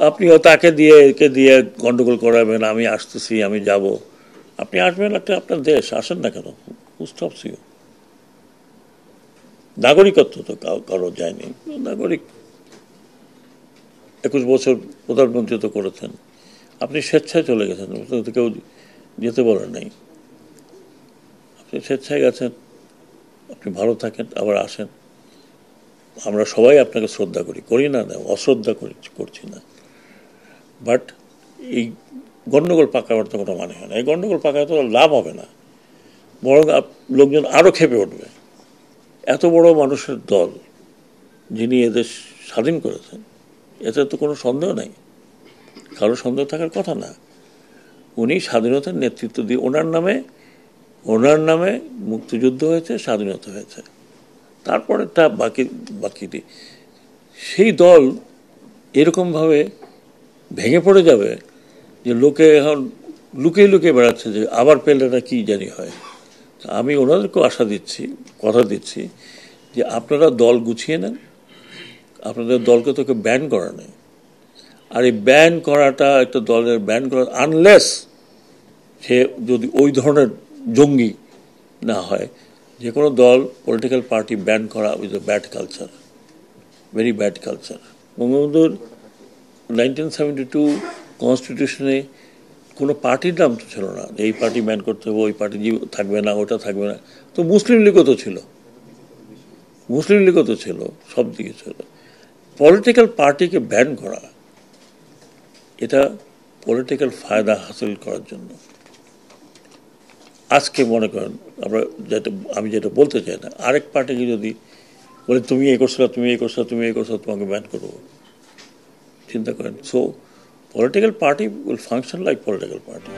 আপনিও তাকে দিয়ে একে দিয়ে গন্ডগোল করাবেন, আমি আসতেছি, আমি যাব। আপনি আসবেন, একটা আপনার দেশ, আসেন না কেন? হু স্টপস ইউ? নাগরিকত্ব তো কারো যায়নি। নাগরিক 21 বছর প্রধানমন্ত্রী তো করেছেন, আপনি স্বেচ্ছায় চলে গেছেন, তো কেউ যেতে বলেন নাই। আপনি স্বেচ্ছায় গেছেন, আপনি ভালো থাকেন, আবার আসেন। আমরা সবাই আপনাকে শ্রদ্ধা করি, করি না, অশ্রদ্ধা করছি না। বাট এই গণ্ডগোল পাকাবার তো কোনো মানে হয় না। এই গণ্ডগোল পাকায় তো লাভ হবে না, বরং লোকজন আরও খেপে উঠবে। এত বড় মানুষের দল, যিনি এদেশ স্বাধীন করেছেন, এতে তো কোনো সন্দেহ নাই, কারো সন্দেহ থাকার কথা না। উনি স্বাধীনতার নেতৃত্ব দিয়ে, ওনার নামে মুক্তিযুদ্ধ হয়েছে, স্বাধীনতা হয়েছে। তারপরে তা বাকিটি সেই দল এরকমভাবে ভেঙে পড়ে যাবে যে লোকে এখন লুকিয়ে লুকিয়ে বেড়াচ্ছে যে আবার পেলে না কি জানি হয়। আমি ওনাদেরকেও আশা দিচ্ছি, কথা দিচ্ছি, যে আপনারা দল গুছিয়ে নেন। আপনাদের দলকে তো কেউ ব্যান করা নেই। আর এই ব্যান করাটা, একটা দলের ব্যান করা, আনলেস সে যদি ওই ধরনের জঙ্গি না হয়, যে কোনো দল, পলিটিক্যাল পার্টি ব্যান করা is a bad culture, very bad culture. বঙ্গবন্ধুর 1972 কনস্টিটিউশনে কোনো পার্টির নাম তো ছিল না, এই পার্টি ব্যান করতে হবে, ওই পার্টি থাকবে না, ওটা থাকবে না। তো মুসলিম লীগও তো ছিল, সব দিকে ছিল। পলিটিক্যাল পার্টিকে ব্যান করা, এটা পলিটিক্যাল ফায়দা হাসিল করার জন্য। আজকে মনে করেন আমি যেটা বলতে চাই না, আরেক পার্টিকে যদি বলে তুমি এই করছো, তোমাকে ব্যান করবো, চিন্তা করেন। So political party will function like political party.